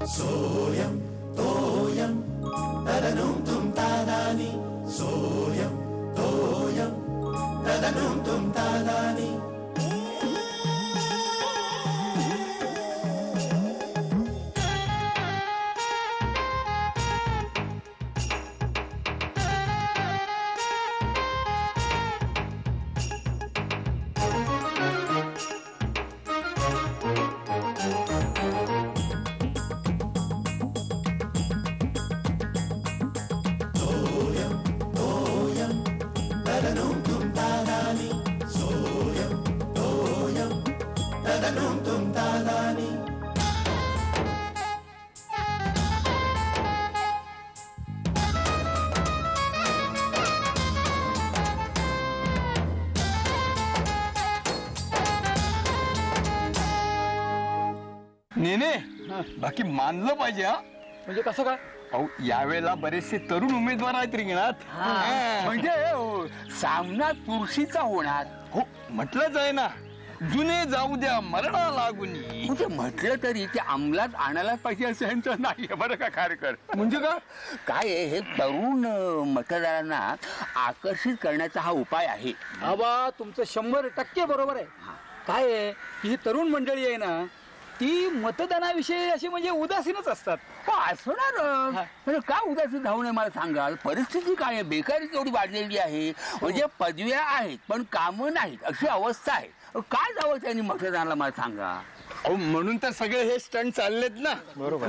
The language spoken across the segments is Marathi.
सोयम तोयम तदनुम तुम तादानी सोयम तोयम तदनुम तुम तादानी नेने बाकी मानलं पाहिजे हा. म्हणजे कसं काय? अहो यावेळेला बरेचसे तरुण उमेदवार आहेत रिंगणात. म्हणजे सामना चुरशीचा होणार. हो म्हटलंच आहे ना, जुने जाऊ द्या मरणा लागुनी. म्हणजे म्हटलं तरी ते अंमलात आणायलाच पाहिजे असं यांचं नाहीये बरं का खारकर. म्हणजे का काय आहे, हे तरुण मतदारांना आकर्षित करण्याचा हा उपाय आहे. आबा तुमचं 100% बरोबर आहे. काय आहे ही तरुण मंडळी आहे ना, ती मतदानाविषयी अशी म्हणजे उदासीनच असतात. असणार का उदासीन धावू नये मला सांगा. परिस्थिती काय आहे, बेकारी तेवढी वाढलेली आहे. म्हणजे पदव्या आहेत पण कामं नाहीत अशी अवस्था आहे. काय जावं त्यांनी मतदानाला मला सांगा. अहो म्हणून तर सगळे हे स्टंट चाललेत ना. बरोबर.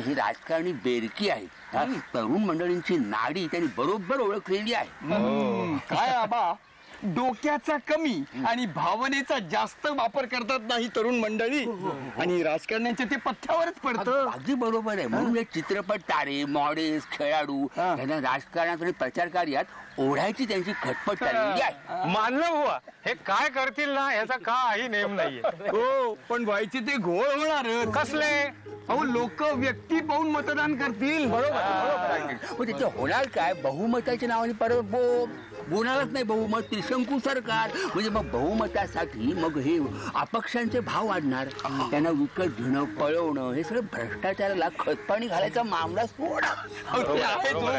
ही राजकारणी बेरकी आहेत. तरुण मंडळींची नाडी त्यांनी बरोबर ओळखलेली आहे. काय आबा, डोक्याचा कमी आणि भावनेचा जास्त वापर करतात नाही तरुण मंडळी, आणि राजकारण्यांच्या ते पथ्यावरच पडतं. अगदी बरोबर आहे. म्हणून हे चित्रपट तारे, मॉडेल्स, खेळाडू यांना राजकारणात आणि प्रचार कार्यात ओढायची त्यांची खटपट चाललेली आहे. मानलं बुवा, हे काय करतील ना याचा काही नेम नाहीये. हो पण व्हायचे ते घोळ होणार. कसले? अहो लोक व्यक्ती पाहून मतदान करतील. पण त्याचे होणार काय, बहुमताच्या नावाने परत बोलणारच नाही बहुमत, त्रिशंकू सरकार. म्हणजे मग बहुमतासाठी मग हे अपक्षांचे भाव वाढणार, त्यांना विकत घेणं, पळवणं, हे सगळं भ्रष्टाचाराला खतपाणी घालायचा मामला सोडा.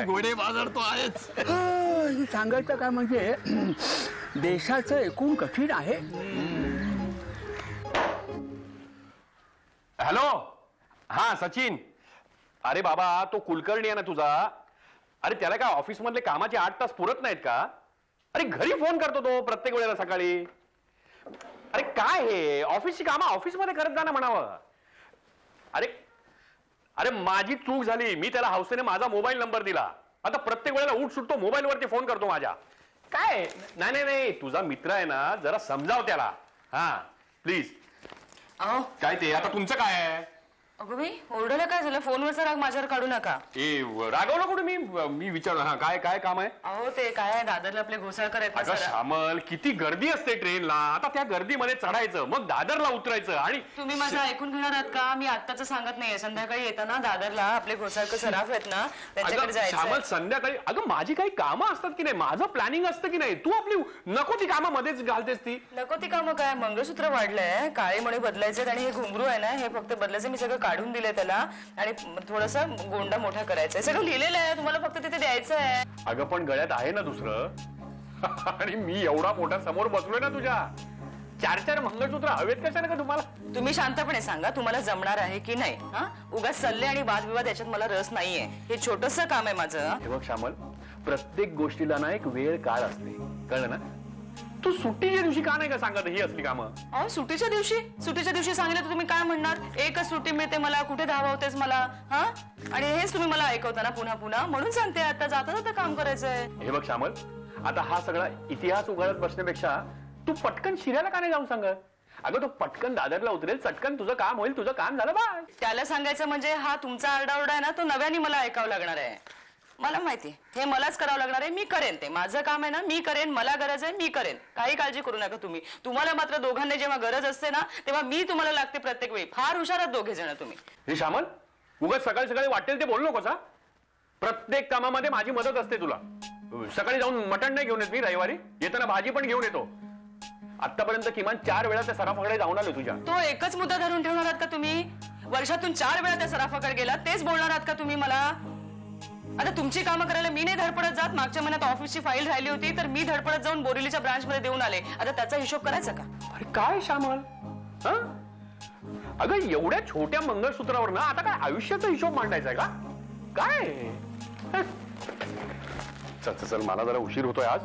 घोडे बाजार तो आहेच. सांगायचं काय म्हणजे देशाचं एकूण कठीण आहे. हॅलो, हा सचिन. अरे बाबा, तो कुलकर्णी आहे ना तुझा, अरे त्याला काय ऑफिस मधले कामाचे 8 तास पुरत नाहीत का? अरे घरी फोन करतो तो प्रत्येक वेळेला सकाळी. अरे काय हे ऑफिसची कामं ऑफिस मध्ये करत जा ना म्हणावं. अरे अरे माझी चूक झाली, मी त्याला हौसेने माझा मोबाईल नंबर दिला. आता प्रत्येक वेळेला उठ सुटतो मोबाईल वरती फोन करतो माझ्या. काय नाही नाही नाही, तुझा मित्र आहे ना, जरा समजाव त्याला. हा प्लीज. काय ते आता तुमचं काय आहे? अगं मी ओरडलं काय झालं? फोनवरचा राग माझ्यावर काढू नका. ए रागवलं कुठे मी विचारलं. हा काय काय काम आहे? अहो ते काय आहे, दादरला आपले घोसाळकर आहेत ना अगं सर. श्यामल, किती गर्दी असते ट्रेनला. आता त्या गर्दीमध्ये चढायचं, मग दादरला उतरायचं. आणि तुम्ही माझं ऐकून घेणार आहात का? मी आत्ताच सांगत नाहीये. संध्याकाळी येताना दादरला आपले घोसाळकर सराफ आहेत ना, त्यांच्याकडे श्यामल जायचं. संध्याकाळी अगं माझी काही कामं असतात की नाही, माझं प्लॅनिंग असतं की नाही. तू आपली नको ती कामं मध्येच घालतेस ती. नको ती कामं काय, मंगळसूत्र वाढलंय, काळे मणी बदलायचे आणि हे घुंगरू आहे ना हे फक्त बदलायचं. मी सगळं काढून दिलंय त्याला आणि थोडासा गोंडा मोठा करायचा. सगळं लिहिलेलं आहे, तुम्हाला फक्त तिथे द्यायचं आहे. अगं पण गळ्यात आहे ना दुसरं. आणि मी एवढा मोठा समोर बसलोय ना तुझ्या. 4 मंगळसूत्र हवेत कशाने का तुम्हाला? तुम्ही शांतपणे सांगा तुम्हाला जमणार आहे की नाही. हा उगाच सल्ले आणि वादविवाद याच्यात मला रस नाहीये. हे छोटस काम आहे माझं. हे बघ श्यामल, प्रत्येक गोष्टीला ना एक वेळ काळ असते, कळलं ना? तू सुट्टीच्या दिवशी का नाही का सांगत ही असली कामं? अहो सुट्टीच्या दिवशी सांगितलं तर तुम्ही काय म्हणणार? एकच सुट्टी मिळते मला, कुठे धावतेस मला. हा आणि हेच तुम्ही मला ऐकवताना पुन्हा पुन्हा. म्हणून सांगते आता जाता जाता काम करायचंय. हे बघ श्यामल, आता हा सगळा इतिहास उघडत बसण्यापेक्षा तू पटकन शिरायला का नाही जाऊन सांगत? अगं तो पटकन दादरला उतरेल, चटकन तुझं काम होईल, तुझं काम झालं बा. त्याला सांगायचं म्हणजे हा तुमचा आरडाओरडा आहे ना, तो नव्याने मला ऐकावं लागणार आहे. मला माहिती हे मलाच करावं लागणार आहे. मी करेन, ते माझं काम आहे ना, मी करेन. मला गरज आहे, मी करेन. काही काळजी करू नका तुम्ही. तुम्हाला मात्र दोघांना जेव्हा गरज असते ना, तेव्हा मी तुम्हाला लागते प्रत्येक वेळी. फार हुशार आहात दोघे जण तुम्ही. हे श्यामल, उगाच सकाळी सकाळी वाटेल ते बोलू नकोस. प्रत्येक कामामध्ये माझी मदत असते तुला. सकाळी जाऊन मटण नाही घेऊन येत मी, रविवारी येताना भाजी पण घेऊन येतो. आतापर्यंत किमान 4 वेळा त्या सराफाकडे जाऊन आलो तुझ्या. तो एकच मुद्दा धरून ठेवणार आहात का तुम्ही? वर्षातून 4 वेळा त्या सराफाकडे गेला, तेच बोलणार आहात का तुम्ही मला? आता तुमची कामं करायला मी नाही धडपडत जात. मागच्या महिन्यात ऑफिसची फाईल राहिली होती तर मी धडपडत जाऊन बोरिवलीच्या ब्रांच मध्ये देऊन आले. आता त्याचा हिशोब करायचा का? अरे काय श्यामल, अगं एवढ्या छोट्या मंगळसूत्रावर ना आता काय आयुष्याचा हिशोब मांडायचा का काय? चल चल, मला जरा उशीर होतोय आज.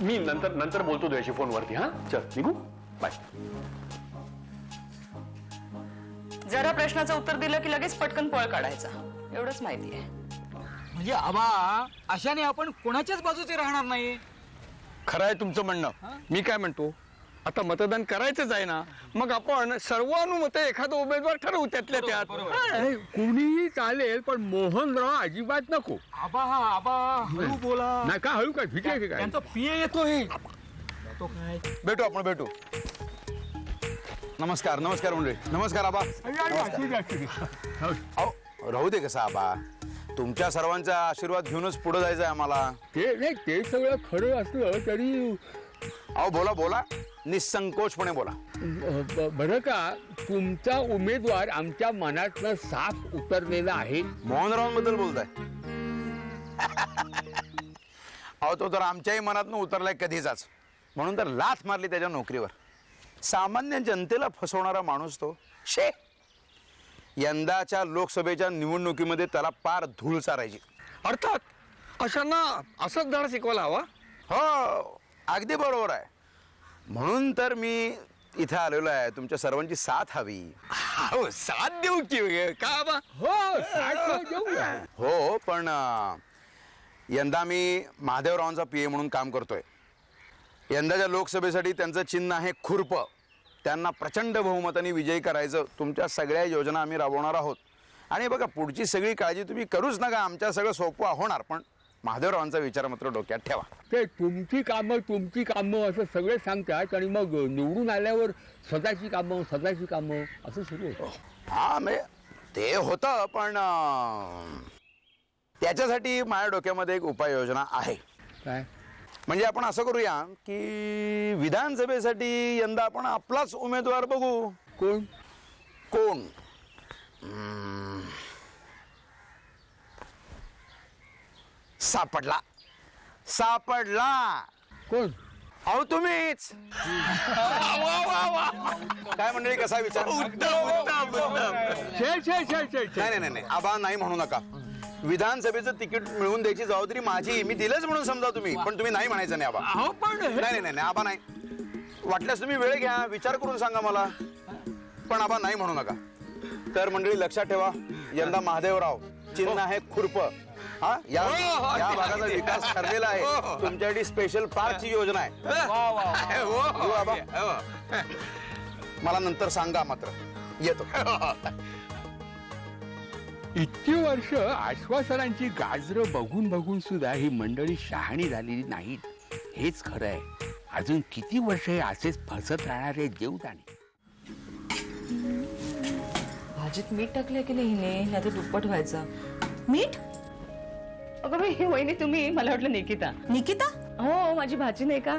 मी नंतर बोलतो तुझ्याशी फोनवरती. हा चल निघू, बाय. जरा प्रश्नाचं उत्तर दिलं की लगेच पटकन पळ काढायचा, एवढंच माहिती आहे. म्हणजे आबा अशाने आपण कोणाच्याच बाजूचे राहणार नाही. खरं आहे तुमचं म्हणणं. मी काय म्हणतो, आता मतदान करायचंच आहे ना, मग आपण सर्वानुमते एखादा उमेदवार ठरवू त्यातल्या त्यात. कुणीही चालेल पण मोहनराव अजिबात नको. आबा हळू बोला. नका हळू काय ठीक आहे काय. त्यांचा पीए येतोय. भेटू आपण भेटू. नमस्कार नमस्कार मंडळी. नमस्कार आबा. अहो, राहू दे कसा आबा, तुमच्या सर्वांचा आशीर्वाद घेऊनच पुढे जायचंय आम्हाला. ते नाही, ते सगळं खरं असलं तरी अहो बोला बोला, निसंकोचपणे बोला. बरं का, तुमचा उमेदवार आमच्या मनातनं साफ उतरलेला आहे. मोहनरावांबद्दल बोलताय? अहो तो तर आमच्याही मनातनं उतरलाय कधीचाच, म्हणून तर लाथ मारली त्याच्या नोकरीवर. सामान्य जनतेला फसवणारा माणूस तो. शे, यंदाच्या लोकसभेच्या निवडणुकीमध्ये त्याला पार धूळ चारायची. अर्थात अशांना असंच धडा शिकवायला हवा. हो, अगदी बरोबर आहे. म्हणून तर मी इथे आलेलो आहे. तुमच्या सर्वांची साथ हवी. हो, साथ देऊ की का बा? हो, पण यंदा मी महादेवरावांचा पीए म्हणून काम करतोय. यंदाच्या लोकसभेसाठी त्यांचं चिन्ह आहे खुरप. त्यांना प्रचंड बहुमताने विजयी करायचं. तुमच्या सगळ्या योजना आम्ही राबवणार आहोत. आणि बघा, पुढची सगळी काळजी तुम्ही करूच नका, आमच्या सगळं सोपं होणार. पण महादेवरावांचा विचार मात्र डोक्यात ठेवा. ते तुमची कामं असं सगळे सांगतात आणि मग निवडून आल्यावर स्वतःची कामं असं सुरू होतं. हा, म्हणजे ते होतं, पण त्याच्यासाठी माझ्या डोक्यामध्ये एक उपाययोजना आहे. काय? म्हणजे आपण असं करूया की विधानसभेसाठी यंदा आपण आपलाच उमेदवार बघू. कोण? कोण? सापडला. कोण? अहो तुम्हीच. काय मंडळी, कसा विचार? नाही आबा नाही म्हणू नका. विधानसभेचं तिकीट मिळवून द्यायची जबाबदारी माझी. मी दिलंच म्हणून समजा तुम्ही, पण तुम्ही नाही म्हणायचं नाही आबा. नाही आबा नाही. वाटल्यास तुम्ही वेळ घ्या, विचार करून सांगा मला, पण आबा नाही म्हणू नका. तर मंडळी लक्षात ठेवा, यंदा महादेवराव, चिन्ह आहे खुरप. हा, या भागाचा विकास ठरलेला आहे. तुमच्यासाठी स्पेशल पार्कची योजना आहे. हो आबा, मला नंतर सांगा मात्र. येतो. इतकी वर्ष आश्वासनांची गाजरं बघून सुद्धा ही मंडळी शहाणी झालेली नाहीत. हेच खरं आहे. अजून किती वर्ष हे असेच फसत राहणारे देव जाणे. भाजीत मीठ टाकले की नाही हिने, नाही तर दुप्पट व्हायचं. मीठ? अगं बाई, हे वहिनी तुम्ही, मला वाटलं निकिता. निकिता? हो, माझी भाची नाही का?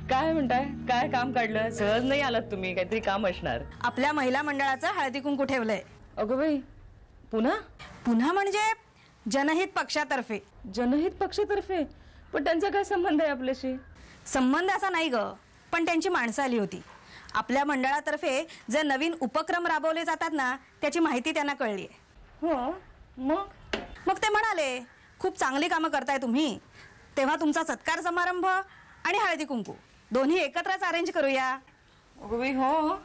काय म्हणताय? काय काम काढलं? सहज नाही आलात तुम्ही, काहीतरी काम असणार. आपल्या महिला मंडळाचं हळदी कुंकू ठेवलंय. अगं बाई, पुन्हा म्हणजे जनहित पक्षातर्फे. जनहित पक्षातर्फे? पण त्यांचा काय संबंध आहे आपल्याशी? संबंध असा नाही ग, पण त्यांची माणसं आली होती. आपल्या मंडळातर्फे जे नवीन उपक्रम राबवले जातात ना, त्याची माहिती त्यांना कळली आहे. हो, मग ते म्हणाले, खूप चांगली कामं करताय तुम्ही, तेव्हा तुमचा सत्कार समारंभ आणि हळदी कुंकू दोन्ही एकत्रच अरेंज करूया. अगं बाई, हो.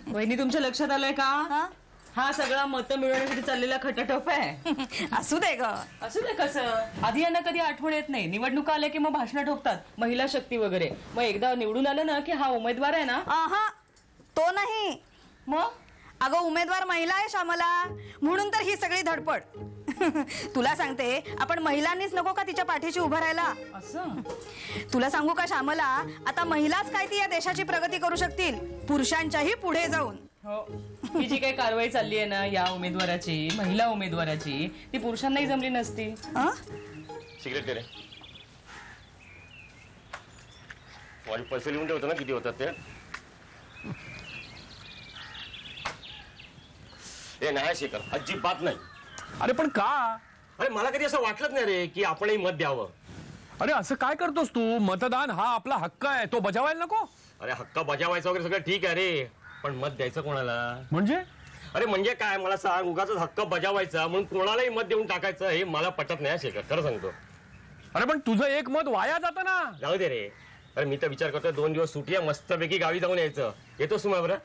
वहिनी तुमच्या लक्षात आलंय का? हा सगळा मतं मिळवण्यासाठी चाललेला खटाटोप आहे. असू दे ग. असू दे कसं, आधी यांना कधी आठवण येत नाही. निवडणुका आल्या की मग भाषणं ठोकतात, महिला शक्ती वगैरे. मग एकदा निवडून आलं ना की हा उमेदवार आहे ना. तो नाही. मग अगं, उमेदवार महिला आहे श्यामला, म्हणून तर ही सगळी धडपड. तुला सांगते, आपण महिलांनीच नको का तिच्या पाठीशी उभं राहायला? असं तुला सांगू का श्यामला, आता महिलाच काय ती या देशाची प्रगती करू शकतील, पुरुषांच्याही पुढे जाऊन. हो, ही जी काही कारवाई चालली आहे ना या उमेदवाराची, महिला उमेदवाराची, ती पुरुषांनाही जमली नसती. सिगरेट दे रे. माझे पैसे लिहून ठेवतो ना किती होतात ते. हे नाही शेखर, अजिबात नाही. अरे पण का? अरे मला कधी असं वाटलंच नाही रे की आपणही मत द्यावं. अरे असं काय करतोस तू? मतदान हा आपला हक्क आहे, तो बजावायला नको. अरे हक्क बजावायचा वगैरे सगळं ठीक आहे रे, पण मत द्यायचं कोणाला? म्हणजे अरे म्हणजे काय मला सांग. उगाच हक्क बजावायचा म्हणून कोणालाही मत देऊन टाकायचं हे मला पटत नाही शेखर, खरं सांगतो. अरे पण तुझं एक मत वाया जातं ना. जाऊ दे रे. अरे मी तर विचार करतोय 2 दिवस सुटी आहे, मस्तपैकी गावी जाऊन यायचं. येतोस तुम्हाला बरं?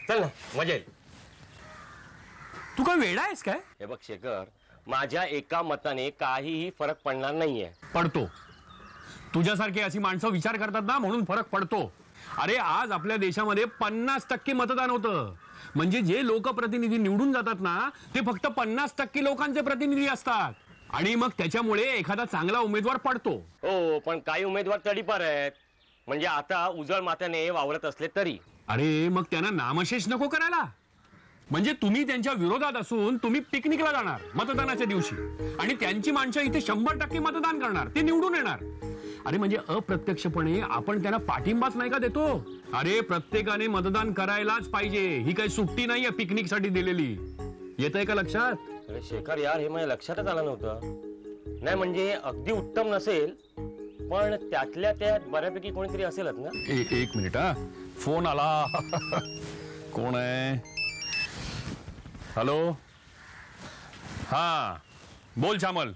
चल ना, मजा येईल. तू काय वेडा आहेस काय? हे बघ शेखर, माझ्या एका मताने काहीही फरक पडणार नाहीये. पडतो. तुझ्यासारखी अशी माणसं विचार करतात ना म्हणून फरक पडतो. अरे आज आपल्या देशामध्ये 50% मतदान होतं. म्हणजे जे लोकप्रतिनिधी निवडून जातात ना ते फक्त 50% लोकांचे प्रतिनिधी असतात. आणि मग त्याच्यामुळे एखादा चांगला उमेदवार पडतो. हो, पण काही उमेदवार तडीपार आहेत. म्हणजे आता उजळ मात्याने वावरत असले तरी. अरे मग त्यांना नामशेष नको करायला. म्हणजे तुम्ही त्यांच्या विरोधात असून तुम्ही पिकनिकला जाणार मतदानाच्या दिवशी आणि त्यांची माणसं इथे 100% मतदान करणार, ते निवडून येणार. अरे म्हणजे अप्रत्यक्षपणे आपण त्यांना पाठिंबाच नाही का देतो? अरे प्रत्येकाने मतदान करायलाच पाहिजे. ही काही सुट्टी नाहीये पिकनिकसाठी दिलेली. येतंय का लक्षात? अरे शेखर यार, हे माझ्या लक्षातच आलं नव्हतं. नाही म्हणजे अगदी उत्तम नसेल, पण त्यातल्या त्यात बऱ्यापैकी कोणीतरी असेलच ना. एक मिनिट हा, फोन आला. कोण आहे? हॅलो. हा बोल श्यामल.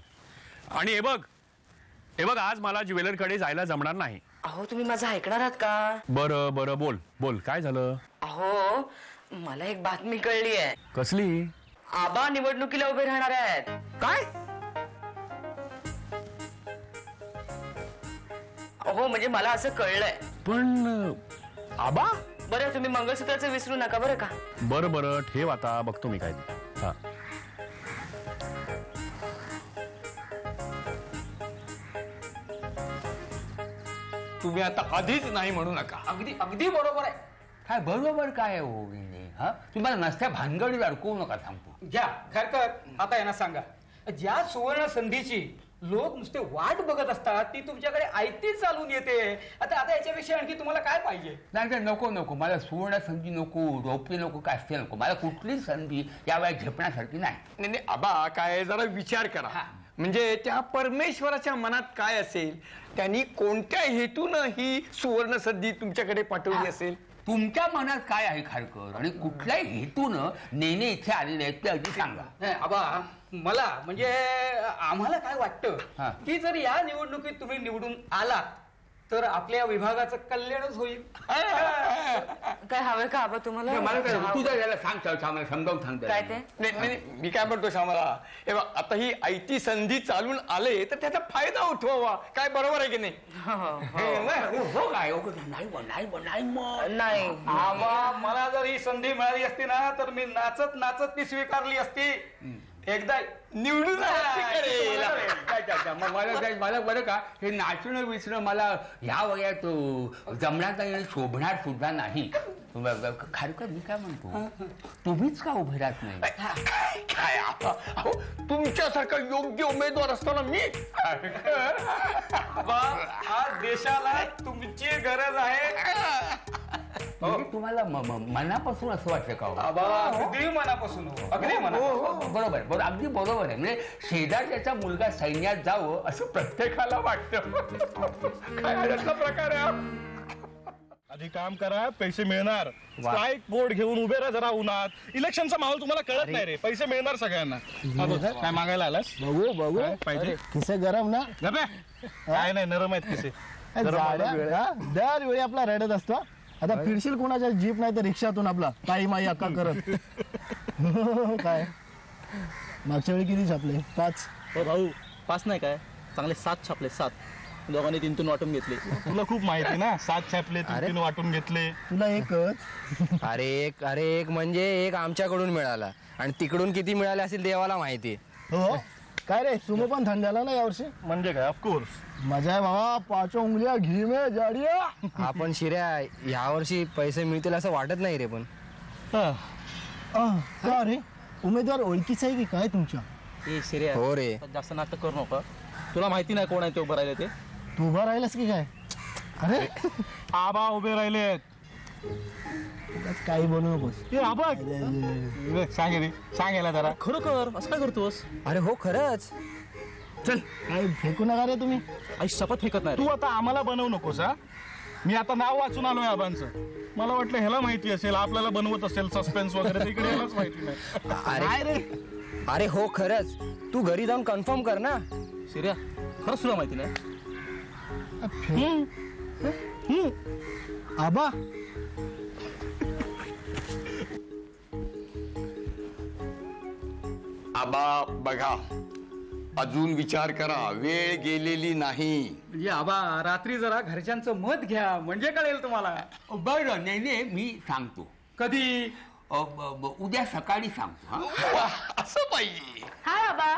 आणि हे बघ आज मला ज्वेलरकडे जायला जमणार नाही. अहो तुम्ही माझं ऐकणार आहात का? बरं बरं बोल बोल, काय झालं? अहो मला एक बातमी कळली आहे. कसली? आबा निवडणुकीला उभे राहणार आहेत. काय? अहो म्हणजे मला असं कळलंय. पण आबा? बरं तुम्ही मंगळसूत्राचं विसरू नका बरं का. बरं बरं ठेव, आता बघतो मी काय ते. हा तुम्ही आता आधीच नाही म्हणू नका. अगदी अगदी बरोबर आहे. काय बरोबर काय हो? हा तुम्हाला नसत्या भानगडीत अडकवू नका सांगतो. घ्या खरकर, आता यांना सांगा, ज्या सुवर्ण संधीची लोक नुसते वाट बघत असतात ती तुमच्याकडे आयती चालून येते. आता आता याच्यापेक्षा आणखी तुम्हाला काय पाहिजे? नाही नको नको, मला सुवर्ण संधी नको, रोपे नको, काय असते नको. मला कुठली संधी या वेळेस झेपण्यासारखी नाही. नाही आबा, काय जरा विचार करा. म्हणजे त्या परमेश्वराच्या मनात काय असेल, त्यांनी कोणत्या हेतून ही सुवर्ण संधी तुमच्याकडे पाठवली असेल. तुमच्या मनात काय आहे खारकर, आणि कुठल्या हेतून नेणे इथे आलेले आहेत ते अगदी सांगा. नाही आबा, मला म्हणजे आम्हाला काय वाटतं की जर या निवडणुकीत तुम्ही निवडून आलात तर आपल्या विभागाचं कल्याणच होईल. काय हवंय का आबा तुम्हाला? तुझ्या याला सांग, समजावून सांगतो. काय ते? नाही मी काय म्हणतो श्यामला, हे बघ, आता ही आयती संधी चालून आले तर त्याचा फायदा उठवावा. काय बरोबर आहे की नाही? नाही आबा, मला जर ही संधी मिळाली असती ना तर मी नाचत नाचत ती स्वीकारली असती. एकदा निवडून मला बरं का, हे नाचणं विसणं मला ह्या वयात जमणार नाही आणि शोभणार सुद्धा नाही. खारकर मी काय म्हणतो, तुम्हीच का उभे राहत नाही? काय अहो, तुमच्यासारखा योग्य उमेदवार असताना मी आज देशाला तुमची गरज आहे. तुम्हाला मनापासून असं वाटतं का? अगदी मनापासून, अगदी मनापासून. बरोबर बरोबर, अगदी बरोबर आहे. म्हणजे शेजारच्याचा मुलगा सैन्यात जावं असं प्रत्येकाला वाटतं. काय अडचण प्रकार आहे. आधी काम करा, पैसे मिळणार. स्ट्राईक बोर्ड घेऊन उभे राहा जरा उन्हात. इलेक्शनचा माहोल तुम्हाला कळत नाही रे. पैसे मिळणार सगळ्यांना. काय मागायला आलास? बघू पाहिजे किसे गरम ना. काय नाही, नरम आहेत किसे. दरवेळी आपला रडत असतो. आता फिरशील कोणाच्या जीप नाही तर रिक्षातून आपला ताई माई अक्का करत. काय मागच्या वेळी किती छापले? 5. भाऊ 5 नाही, काय चांगले 7 छापले. 7 दोघांनी 3 वाटून घेतले. तुला खूप माहिती ना, 7 छापले, 3 वाटून घेतले. तुला एकच? अरे एक म्हणजे एक आमच्याकडून मिळाला आणि तिकडून किती मिळाले असेल देवाला माहिती. हो काय रे, सुमो पण धंद्याला ना यावर्षी? म्हणजे काय, ऑफकोर्स मजा आहे बाबा. 5 उंगलिया घी में जाडिया. आपण शिर्या यावर्षी पैसे मिळतील असं वाटत नाही रे. पण का रे, उमेदवार ओळखीचा आहे की काय तुमच्या? हो रे, जास्त नाटक करू नका. तुला माहिती नाही कोण आहे ते उभं राहिले ते. तू उभा राहिलास की काय? अरे आबा उभे राहिलेत. काही बोलू नकोस. ए आबा सांगायला जरा. खरोखर असं काय करतोस? अरे हो खरंच. चल काय फेकू नका रे तुम्ही. आई शपथ फेकत नाही. तू आता आम्हाला बनवू नकोस हा. मी आता नाव वाचून आलोय आबांचं. मला वाटलं ह्याला माहिती असेल, आपल्याला बनवत असेल सस्पेन्स वगैरे, तिकडे ह्यालाच माहिती नाही. अरे हो खरंच. तू घरी जाऊन कन्फर्म कर ना. शिर्या खरंच तुला माहिती नाही? आबा आबा बघा, अजून विचार करा, वेळ गेलेली नाही. म्हणजे आबा रात्री जरा घरच्यांचं मत घ्या, म्हणजे कळेल तुम्हाला. बरं नाही मी सांगतो. कधी? उद्या सकाळी सांगतो. वा, असं पाहिजे. हाय बाबा.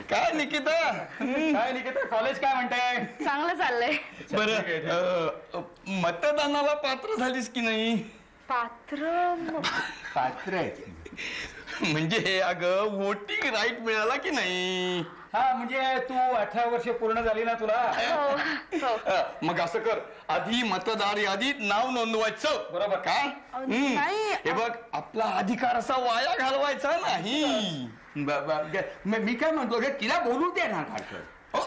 काय निकिता? काय निकिता, कॉलेज काय म्हणताय? चांगलं चाललंय. बरं, मतदानाला पात्र झालीस की नाही? पात्र आहे. म्हणजे अगं वोटिंग राईट मिळाला की नाही? हा म्हणजे तू 18 वर्ष पूर्ण झाली ना तुला? मग असं कर, आधी मतदार यादीत नाव नोंदवायचं. बरोबर का? हे बघ, आपला अधिकार असा वाया घालवायचा नाही. मी काय म्हणतो रे, तिला बोलू दे ना खासकर.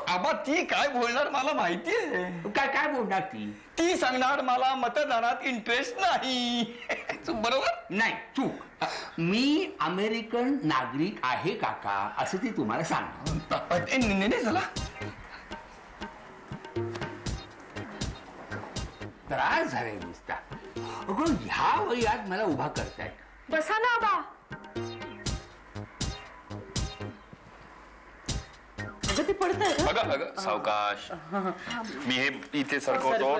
आबा ती काय बोलणार मला माहितीये. काय काय बोलणार ती सांगणार मला मतदानात इंटरेस्ट नाही. बरोबर नाही, चूक. मी अमेरिकन नागरिक आहे काका असं ती तुम्हाला सांग. नाही झाला. त्रास झालाय नुसता. अगं ह्या वयात मला उभा करताय. बसा ना आबा. ते पडतंय. बघा सावकाश. मी हे इथे सरकवतो.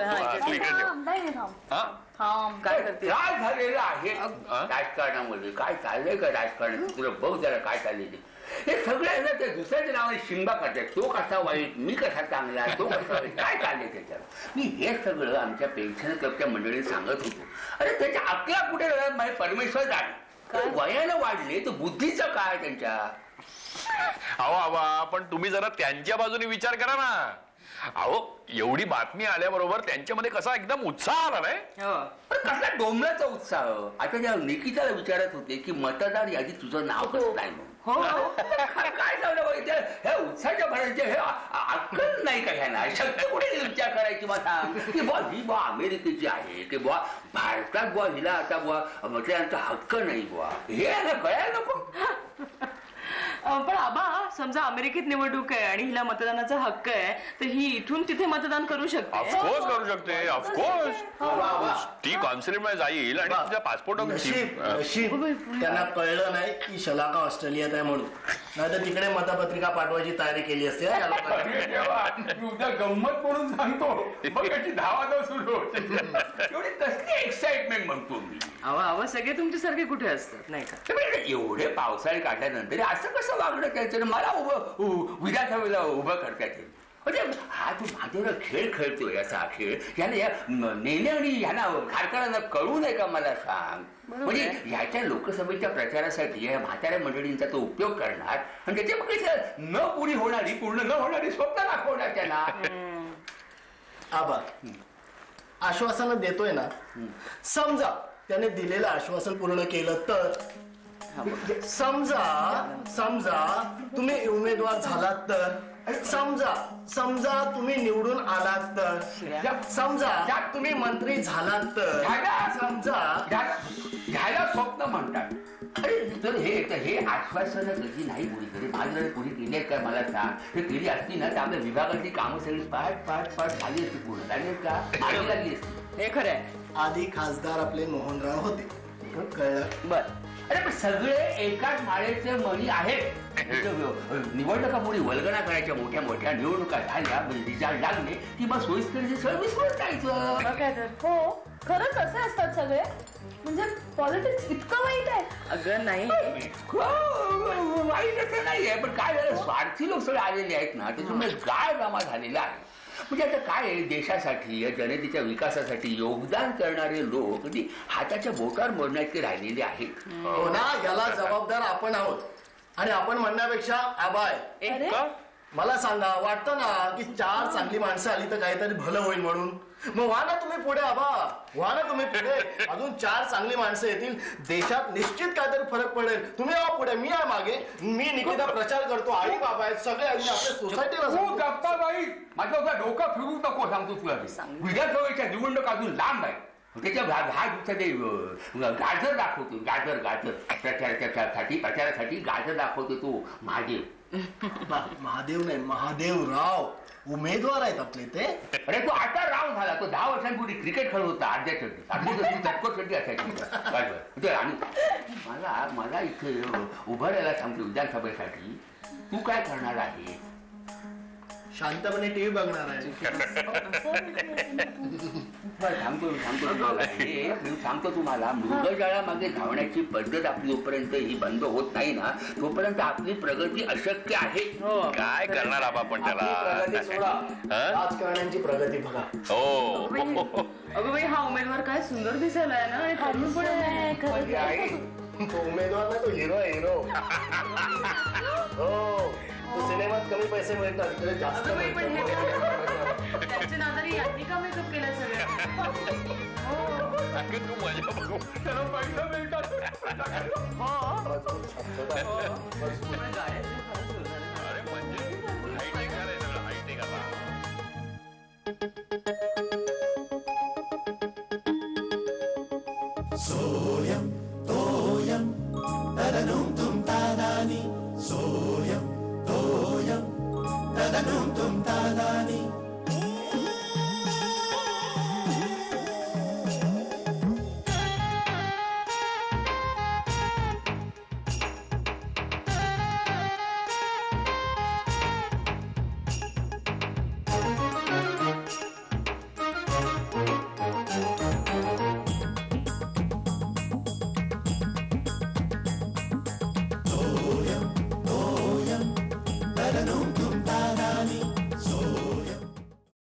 काय करते? काय झालेलं आहे राजकारणामध्ये? काय चाललंय का राजकारणात? तुला बघ जरा काय चाललेलं. हे सगळे ते दुसऱ्याच्या नावाने शिंबा करतात. तो कसा वाईट, मी कसा चांगला, तो कसा वाईट, काय चाललंय त्याच्यावर? मी हे सगळं आमच्या पेन्शन क्लबच्या मंडळीत सांगत होतो. अरे त्याच्या अकला कुठे माझे परमेश्वर जाणे. वयानं वाढले तर बुद्धीचं काय त्यांच्या? अहो आबा, पण तुम्ही जरा त्यांच्या बाजूने विचार करा ना. अहो एवढी बातमी आल्याबरोबर त्यांच्यामध्ये कसा एकदम उत्साह आला नाही? कसला डोंबराचा उत्साह. आता त्या निकिताला विचारत होते की मतदार यादी तुझं नाव कसं नाही म्हणून. काय झालं ह्या उत्साहाच्या भरायचे हे अक्कल नाही का ह्याला? शक्य कुठे विचार करायची मग सांग की बुवा ही बुवा अमेरिकेची आहे की बुवा भारतात बुवा हिला आता बुवा मतदानाचा हक्क नाही बुवा, हे याला कळायला नको. पण आबा, समजा अमेरिकेत निवडणूक आहे आणि हिला मतदानाचा हक्क आहे, तर ही इथून तिथे मतदान करू शकते. ऑफकोर्स करू शकते. ऑफकोर्स ती कॉन्सुलेट मध्ये जाईल आणि तिचा पासपोर्ट. त्यांना कळलं नाही की शलाका ऑस्ट्रेलियात आहे म्हणून, नाही तर तिकडे मतपत्रिका पाठवायची तयारी केली असते. उद्या गंमत म्हणून सांगतो, धावा सुरू होते. एवढी कसली एक्साइटमेंट म्हणतो मी. आवा सगळे तुमच्यासारखे कुठे असतात नाही का? एवढे पावसाळी काढल्यानंतर असं कसं वागणं त्याचं मला विधानसभेला उभं करतात. म्हणजे हा तू माझ्यावर खेळ खेळतोय असा खेळ याला या नेने आणि ह्यांना खारकरांना कळू नये का मला सांग. म्हणजे ह्याच्या लोकसभेच्या प्रचारासाठी या म्हाताऱ्या मंडळींचा तो उपयोग करणार आणि त्याच्यामध्ये न पूर्ण न होणारी स्वप्न दाखवणार त्यांना. आबा आश्वासनं देतोय ना, समजा त्याने दिलेलं आश्वासन पूर्ण केलं तर, समजा तुम्ही उमेदवार झालात तर, समजा तुम्ही निवडून आलात तर, समजा तुम्ही मंत्री झालात तर, ह्याला स्वप्न म्हणतात. अरे तर हे आश्वासन कधी नाही कोणी तरी माझ्याकडे कोणी केली का मला सांग. हे केली असती ना तर आपल्या विभागातली कामं सगळी पाठ झाली असती, पूर्ण झाली का आधी लागली असती. हे खरंय. आधी खासदार आपले मोहनराव होते, कळलं? बर. अरे पण सगळे एकाच माळेचे मणी आहेत. निवडणुकापुढे वल्गणा करायच्या मोठ्या मोठ्या निवडणुका झाल्या, रिझल्ट लागले की मग सोयीस्कर सगळं विसरून जायचं. हो खरंच असे असतात सगळे. म्हणजे पॉलिटिक्स इतकं वाईट आहे? अगं नाही, वाईट असं नाहीये, पण काय झालं स्वार्थी लोक सगळे आलेले आहेत ना, त्याच्यामुळे गाळ जमा झालेला आहे. म्हणजे आता काय आहे, देशासाठी या जनतेच्या विकासासाठी योगदान करणारे लोक हाताच्या बोटावर मोडण्याचे राहिलेले आहेत. हो ना, याला जबाबदार आपण आहोत. आणि आपण म्हणण्यापेक्षा आबा आहे. मला सांगा, वाटतं ना की 4 चांगली माणसं आली तर काहीतरी भलं होईल म्हणून. मग व्हा ना तुम्ही पुढे आबा, व्हा ना तुम्ही पुढे. अजून 4 चांगली माणसं येतील, देशात निश्चित काहीतरी फरक पडेल. तुम्ही या पुढे, मी आहे मागे. मी निकिता प्रचार करतो, आई बाबा आहेत सगळे, अजून आपल्या सोसायटीला तू गप्पा बाई, माझं डोकं फिरू नको सांगतो तुला. विधानसभेच्या निवडणूक अजून लांब आहे. त्याच्या 10 दिवसात गाजर दाखवतो, गाजर प्रचारासाठी गाजर दाखवतो तो महादेव. महादेव नाही, महादेवराव उमेदवार आहेत आपले ते. अरे तो आता राव झाला. तो 10 वर्षांपूर्वी क्रिकेट खेळत होता अर्ध्यासाठी चटकोसाठी असायची. आणि मला इथे उभं राहायला सांगतो विधानसभेसाठी. तू काय करणार आहे? शांतपणे टीव्ही बघणार आहे. सांगतो तुम्हाला, मृगजळा मागे धावण्याची पद्धत आपली जोपर्यंत ही बंद होत नाही ना, तोपर्यंत आपली प्रगती अशक्य आहे. काय करणार आपण त्याला? राजकारण्यांची प्रगती बघा. हो अगं बाई, हा उमेदवार काय सुंदर दिसायला आहे ना. तरुण पण आहे. तो उमेदवार नाही, तो हिरो आहे, हिरो. हो, तो सिनेमात कमी पैसे मिळतात, तिकडे जास्त मिळतात. त्याच्या नादारी यांनी का मेकअप केलं सगळं? तू मजा बघू. त्याला पैसा मिळतात. अरे म्हणजे हायटेक आहे सगळं, हायटेक आता. सोयम तोयम तदनुम तुम तादानी. सोयम तोयम तदनुम तुम तादानी.